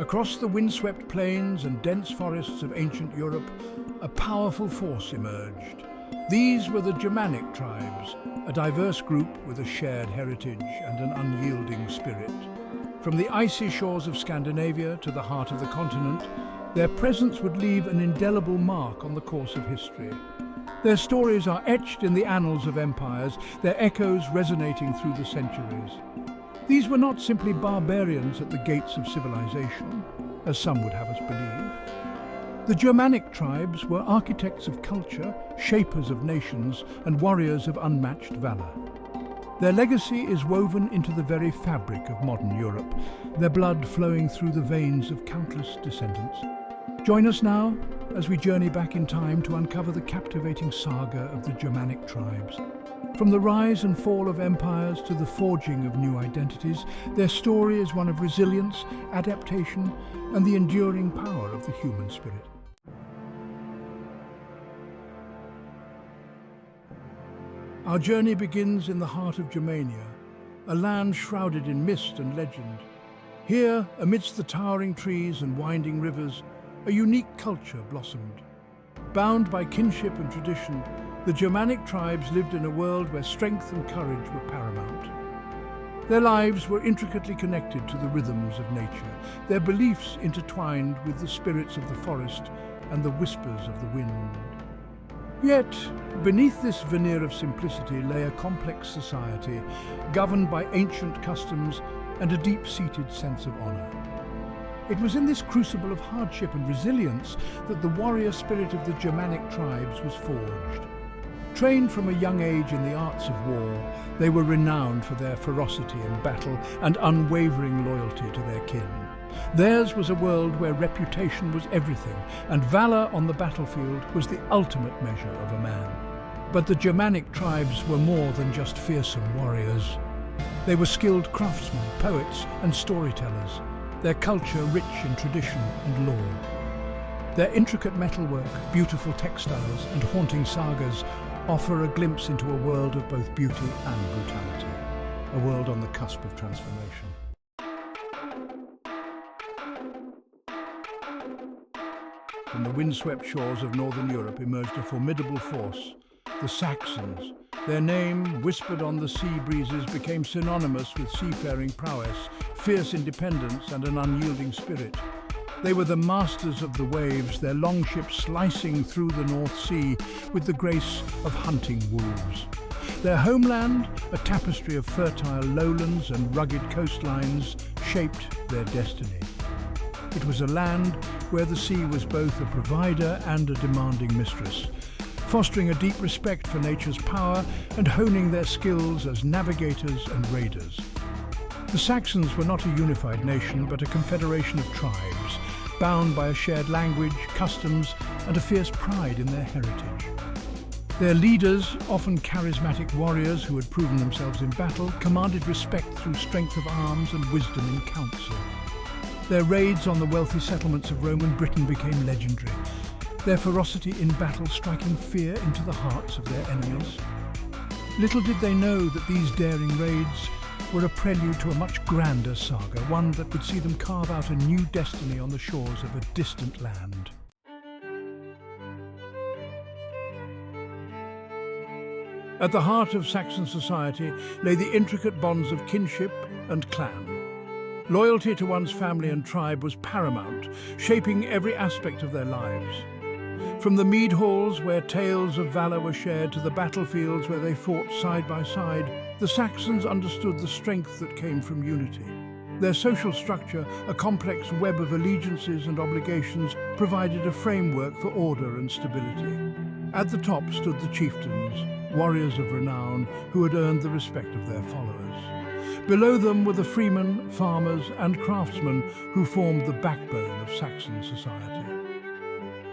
Across the windswept plains and dense forests of ancient Europe, a powerful force emerged. These were the Germanic tribes, a diverse group with a shared heritage and an unyielding spirit. From the icy shores of Scandinavia to the heart of the continent, their presence would leave an indelible mark on the course of history. Their stories are etched in the annals of empires, their echoes resonating through the centuries. These were not simply barbarians at the gates of civilization, as some would have us believe. The Germanic tribes were architects of culture, shapers of nations, and warriors of unmatched valor. Their legacy is woven into the very fabric of modern Europe, their blood flowing through the veins of countless descendants. Join us now as we journey back in time to uncover the captivating saga of the Germanic tribes. From the rise and fall of empires to the forging of new identities, their story is one of resilience, adaptation, and the enduring power of the human spirit. Our journey begins in the heart of Germania, a land shrouded in mist and legend. Here, amidst the towering trees and winding rivers, a unique culture blossomed. Bound by kinship and tradition, the Germanic tribes lived in a world where strength and courage were paramount. Their lives were intricately connected to the rhythms of nature, their beliefs intertwined with the spirits of the forest and the whispers of the wind. Yet, beneath this veneer of simplicity lay a complex society, governed by ancient customs and a deep-seated sense of honor. It was in this crucible of hardship and resilience that the warrior spirit of the Germanic tribes was forged. Trained from a young age in the arts of war, they were renowned for their ferocity in battle and unwavering loyalty to their kin. Theirs was a world where reputation was everything, and valor on the battlefield was the ultimate measure of a man. But the Germanic tribes were more than just fearsome warriors. They were skilled craftsmen, poets, and storytellers, their culture rich in tradition and lore. Their intricate metalwork, beautiful textiles, and haunting sagas offer a glimpse into a world of both beauty and brutality, a world on the cusp of transformation. From the windswept shores of northern Europe emerged a formidable force, the Saxons. Their name, whispered on the sea breezes, became synonymous with seafaring prowess, fierce independence, and an unyielding spirit. They were the masters of the waves, their longships slicing through the North Sea with the grace of hunting wolves. Their homeland, a tapestry of fertile lowlands and rugged coastlines, shaped their destiny. It was a land where the sea was both a provider and a demanding mistress, fostering a deep respect for nature's power and honing their skills as navigators and raiders. The Saxons were not a unified nation, but a confederation of tribes, bound by a shared language, customs, and a fierce pride in their heritage. Their leaders, often charismatic warriors who had proven themselves in battle, commanded respect through strength of arms and wisdom in council. Their raids on the wealthy settlements of Roman Britain became legendary, their ferocity in battle striking fear into the hearts of their enemies. Little did they know that these daring raids were a prelude to a much grander saga, one that would see them carve out a new destiny on the shores of a distant land. At the heart of Saxon society lay the intricate bonds of kinship and clan. Loyalty to one's family and tribe was paramount, shaping every aspect of their lives. From the mead halls where tales of valor were shared to the battlefields where they fought side by side, the Saxons understood the strength that came from unity. Their social structure, a complex web of allegiances and obligations, provided a framework for order and stability. At the top stood the chieftains, warriors of renown who had earned the respect of their followers. Below them were the freemen, farmers, and craftsmen who formed the backbone of Saxon society.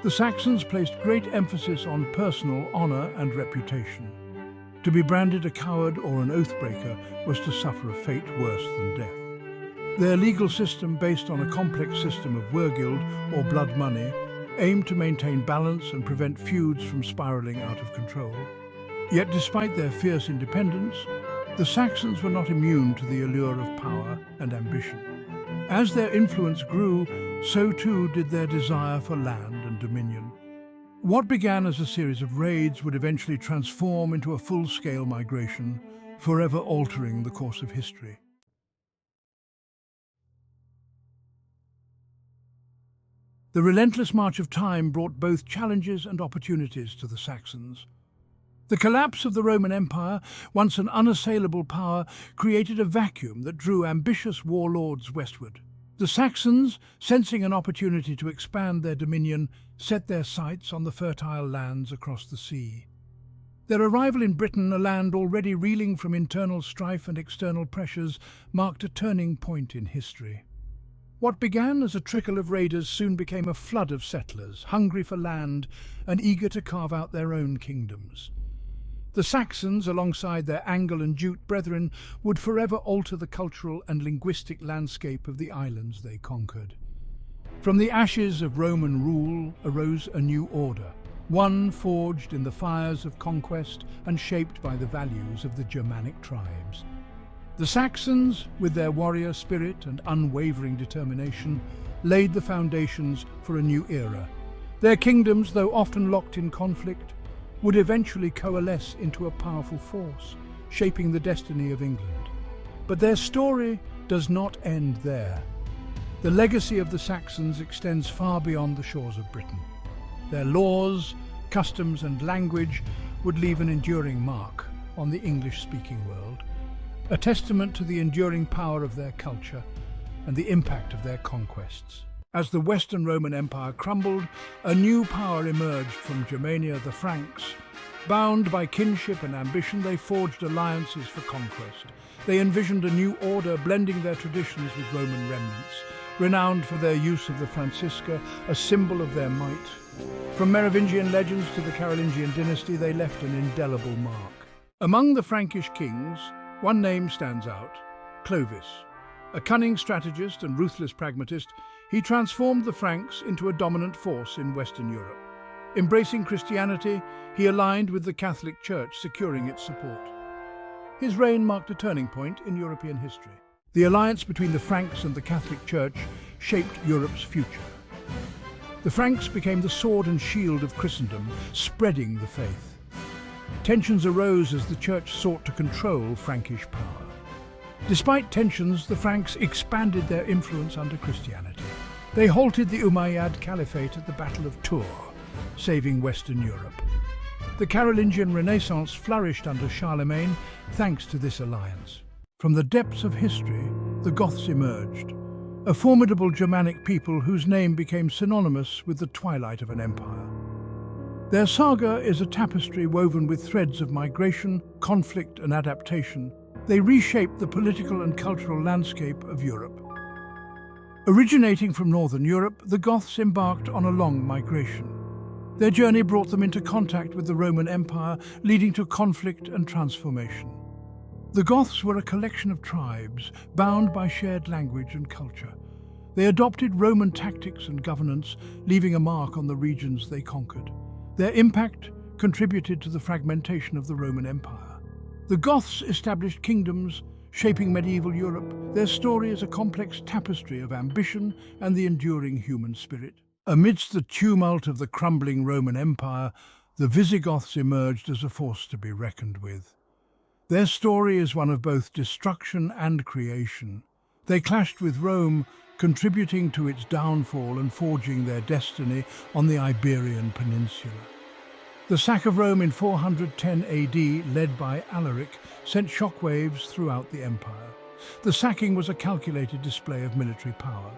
The Saxons placed great emphasis on personal honor and reputation. To be branded a coward or an oathbreaker was to suffer a fate worse than death. Their legal system, based on a complex system of wergild or blood money, aimed to maintain balance and prevent feuds from spiraling out of control. Yet despite their fierce independence, the Saxons were not immune to the allure of power and ambition. As their influence grew, so too did their desire for land and dominion. What began as a series of raids would eventually transform into a full-scale migration, forever altering the course of history. The relentless march of time brought both challenges and opportunities to the Saxons. The collapse of the Roman Empire, once an unassailable power, created a vacuum that drew ambitious warlords westward. The Saxons, sensing an opportunity to expand their dominion, set their sights on the fertile lands across the sea. Their arrival in Britain, a land already reeling from internal strife and external pressures, marked a turning point in history. What began as a trickle of raiders soon became a flood of settlers, hungry for land and eager to carve out their own kingdoms. The Saxons, alongside their Anglo and Jute brethren, would forever alter the cultural and linguistic landscape of the islands they conquered. From the ashes of Roman rule arose a new order, one forged in the fires of conquest and shaped by the values of the Germanic tribes. The Saxons, with their warrior spirit and unwavering determination, laid the foundations for a new era. Their kingdoms, though often locked in conflict, would eventually coalesce into a powerful force, shaping the destiny of England. But their story does not end there. The legacy of the Saxons extends far beyond the shores of Britain. Their laws, customs and language would leave an enduring mark on the English-speaking world, a testament to the enduring power of their culture and the impact of their conquests. As the Western Roman Empire crumbled, a new power emerged from Germania, the Franks. Bound by kinship and ambition, they forged alliances for conquest. They envisioned a new order, blending their traditions with Roman remnants. Renowned for their use of the Francisca, a symbol of their might. From Merovingian legends to the Carolingian dynasty, they left an indelible mark. Among the Frankish kings, one name stands out: Clovis. A cunning strategist and ruthless pragmatist, he transformed the Franks into a dominant force in Western Europe. Embracing Christianity, he aligned with the Catholic Church, securing its support. His reign marked a turning point in European history. The alliance between the Franks and the Catholic Church shaped Europe's future. The Franks became the sword and shield of Christendom, spreading the faith. Tensions arose as the Church sought to control Frankish power. Despite tensions, the Franks expanded their influence under Christianity. They halted the Umayyad Caliphate at the Battle of Tours, saving Western Europe. The Carolingian Renaissance flourished under Charlemagne thanks to this alliance. From the depths of history, the Goths emerged, a formidable Germanic people whose name became synonymous with the twilight of an empire. Their saga is a tapestry woven with threads of migration, conflict and adaptation. They reshaped the political and cultural landscape of Europe. Originating from Northern Europe, the Goths embarked on a long migration. Their journey brought them into contact with the Roman Empire, leading to conflict and transformation. The Goths were a collection of tribes, bound by shared language and culture. They adopted Roman tactics and governance, leaving a mark on the regions they conquered. Their impact contributed to the fragmentation of the Roman Empire. The Goths established kingdoms, shaping medieval Europe. Their story is a complex tapestry of ambition and the enduring human spirit. Amidst the tumult of the crumbling Roman Empire, the Visigoths emerged as a force to be reckoned with. Their story is one of both destruction and creation. They clashed with Rome, contributing to its downfall and forging their destiny on the Iberian Peninsula. The sack of Rome in 410 AD, led by Alaric, sent shockwaves throughout the empire. The sacking was a calculated display of military power.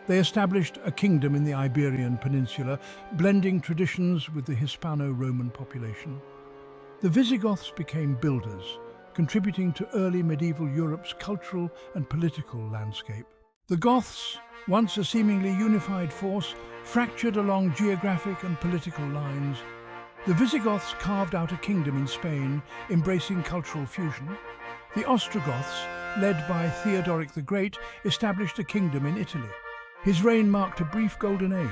They established a kingdom in the Iberian Peninsula, blending traditions with the Hispano-Roman population. The Visigoths became builders, contributing to early medieval Europe's cultural and political landscape. The Goths, once a seemingly unified force, fractured along geographic and political lines. The Visigoths carved out a kingdom in Spain, embracing cultural fusion. The Ostrogoths, led by Theodoric the Great, established a kingdom in Italy. His reign marked a brief golden age,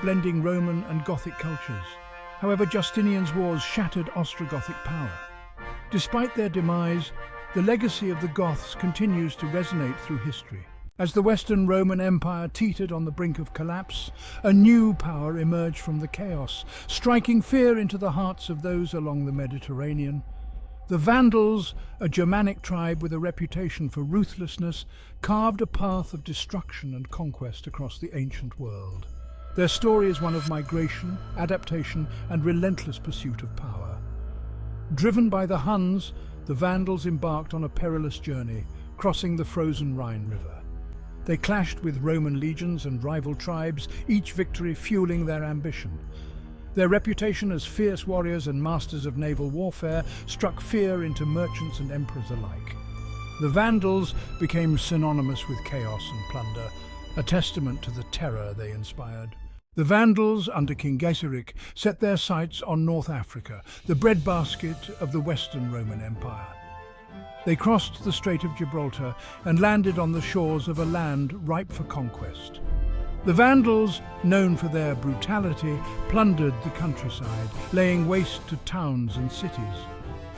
blending Roman and Gothic cultures. However, Justinian's wars shattered Ostrogothic power. Despite their demise, the legacy of the Goths continues to resonate through history. As the Western Roman Empire teetered on the brink of collapse, a new power emerged from the chaos, striking fear into the hearts of those along the Mediterranean. The Vandals, a Germanic tribe with a reputation for ruthlessness, carved a path of destruction and conquest across the ancient world. Their story is one of migration, adaptation, and relentless pursuit of power. Driven by the Huns, the Vandals embarked on a perilous journey, crossing the frozen Rhine River. They clashed with Roman legions and rival tribes, each victory fueling their ambition. Their reputation as fierce warriors and masters of naval warfare struck fear into merchants and emperors alike. The Vandals became synonymous with chaos and plunder, a testament to the terror they inspired. The Vandals, under King Gaiseric, set their sights on North Africa, the breadbasket of the Western Roman Empire. They crossed the Strait of Gibraltar and landed on the shores of a land ripe for conquest. The Vandals, known for their brutality, plundered the countryside, laying waste to towns and cities.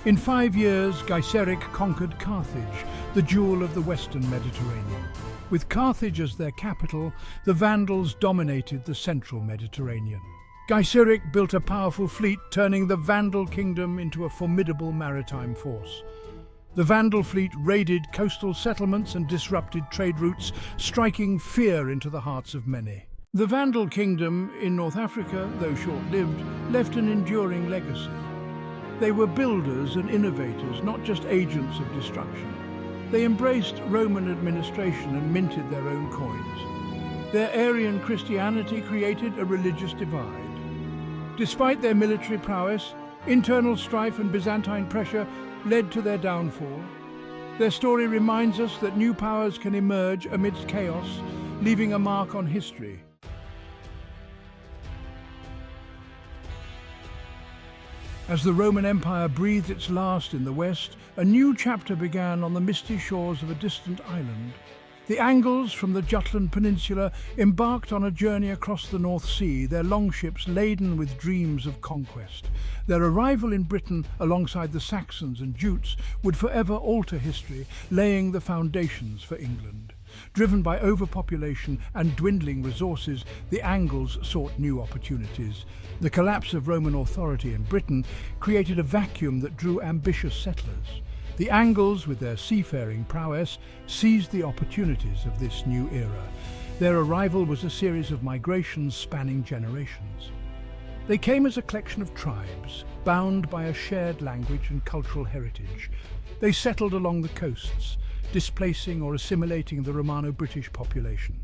In 5 years, Gaiseric conquered Carthage, the jewel of the Western Mediterranean. With Carthage as their capital, the Vandals dominated the central Mediterranean. Gaiseric built a powerful fleet, turning the Vandal kingdom into a formidable maritime force. The Vandal fleet raided coastal settlements and disrupted trade routes, striking fear into the hearts of many. The Vandal kingdom in North Africa, though short-lived, left an enduring legacy. They were builders and innovators, not just agents of destruction. They embraced Roman administration and minted their own coins. Their Arian Christianity created a religious divide. Despite their military prowess, internal strife and Byzantine pressure led to their downfall. Their story reminds us that new powers can emerge amidst chaos, leaving a mark on history. As the Roman Empire breathed its last in the West, a new chapter began on the misty shores of a distant island. The Angles from the Jutland Peninsula embarked on a journey across the North Sea, their longships laden with dreams of conquest. Their arrival in Britain alongside the Saxons and Jutes would forever alter history, laying the foundations for England. Driven by overpopulation and dwindling resources, the Angles sought new opportunities. The collapse of Roman authority in Britain created a vacuum that drew ambitious settlers. The Angles, with their seafaring prowess, seized the opportunities of this new era. Their arrival was a series of migrations spanning generations. They came as a collection of tribes, bound by a shared language and cultural heritage. They settled along the coasts, displacing or assimilating the Romano-British population.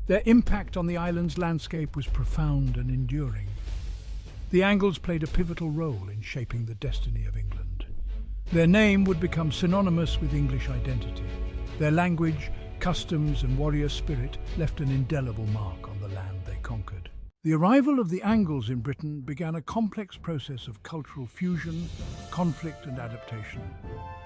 Their impact on the island's landscape was profound and enduring. The Angles played a pivotal role in shaping the destiny of England. Their name would become synonymous with English identity. Their language, customs and warrior spirit left an indelible mark on the land they conquered. The arrival of the Angles in Britain began a complex process of cultural fusion, conflict and adaptation.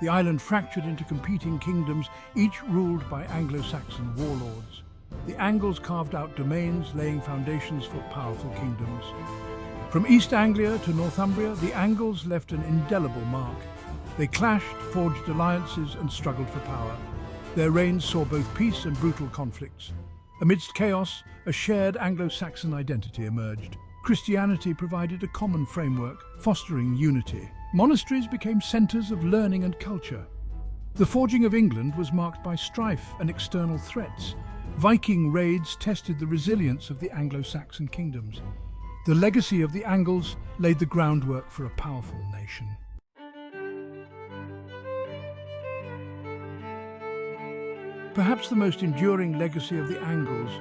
The island fractured into competing kingdoms, each ruled by Anglo-Saxon warlords. The Angles carved out domains, laying foundations for powerful kingdoms. From East Anglia to Northumbria, the Angles left an indelible mark. They clashed, forged alliances and struggled for power. Their reigns saw both peace and brutal conflicts. Amidst chaos, a shared Anglo-Saxon identity emerged. Christianity provided a common framework, fostering unity. Monasteries became centres of learning and culture. The forging of England was marked by strife and external threats. Viking raids tested the resilience of the Anglo-Saxon kingdoms. The legacy of the Angles laid the groundwork for a powerful nation. Perhaps the most enduring legacy of the Angles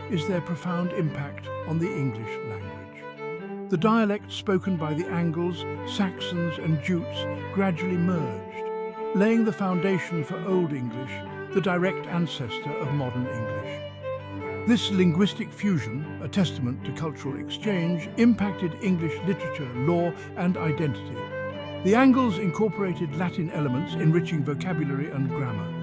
is their profound impact on the English language. The dialects spoken by the Angles, Saxons and Jutes gradually merged, laying the foundation for Old English, the direct ancestor of modern English. This linguistic fusion, a testament to cultural exchange, impacted English literature, law and identity. The Angles incorporated Latin elements, enriching vocabulary and grammar.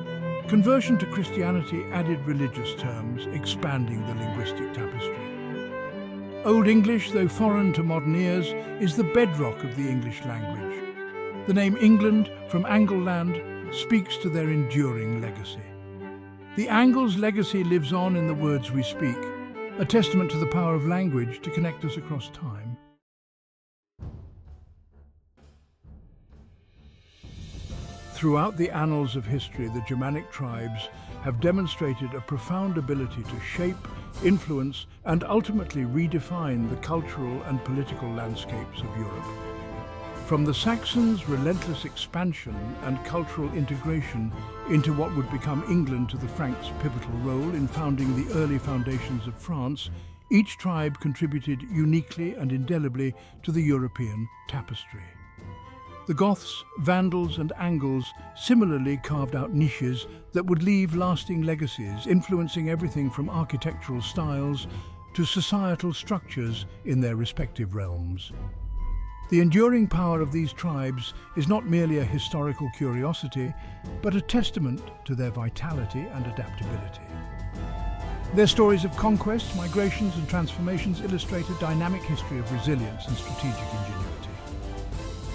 Conversion to Christianity added religious terms, expanding the linguistic tapestry. Old English, though foreign to modern ears, is the bedrock of the English language. The name England, from Angleland, speaks to their enduring legacy. The Angles' legacy lives on in the words we speak, a testament to the power of language to connect us across time. Throughout the annals of history, the Germanic tribes have demonstrated a profound ability to shape, influence, and ultimately redefine the cultural and political landscapes of Europe. From the Saxons' relentless expansion and cultural integration into what would become England to the Franks' pivotal role in founding the early foundations of France, each tribe contributed uniquely and indelibly to the European tapestry. The Goths, Vandals and Angles similarly carved out niches that would leave lasting legacies, influencing everything from architectural styles to societal structures in their respective realms. The enduring power of these tribes is not merely a historical curiosity, but a testament to their vitality and adaptability. Their stories of conquests, migrations and transformations illustrate a dynamic history of resilience and strategic ingenuity.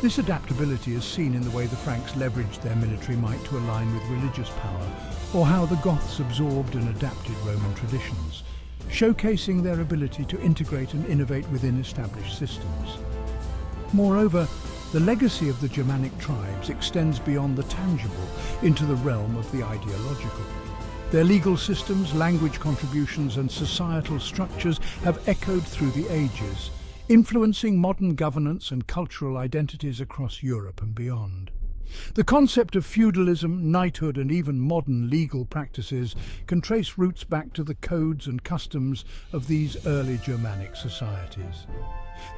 This adaptability is seen in the way the Franks leveraged their military might to align with religious power, or how the Goths absorbed and adapted Roman traditions, showcasing their ability to integrate and innovate within established systems. Moreover, the legacy of the Germanic tribes extends beyond the tangible into the realm of the ideological. Their legal systems, language contributions, and societal structures have echoed through the ages, influencing modern governance and cultural identities across Europe and beyond. The concept of feudalism, knighthood, and even modern legal practices can trace roots back to the codes and customs of these early Germanic societies.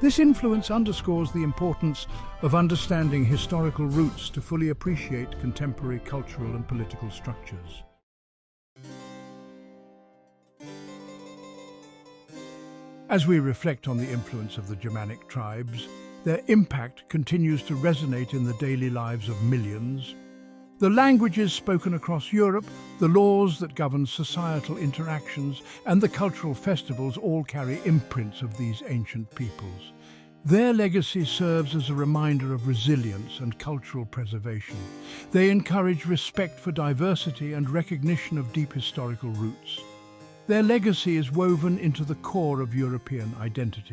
This influence underscores the importance of understanding historical roots to fully appreciate contemporary cultural and political structures. As we reflect on the influence of the Germanic tribes, their impact continues to resonate in the daily lives of millions. The languages spoken across Europe, the laws that govern societal interactions, and the cultural festivals all carry imprints of these ancient peoples. Their legacy serves as a reminder of resilience and cultural preservation. They encourage respect for diversity and recognition of deep historical roots. Their legacy is woven into the core of European identity.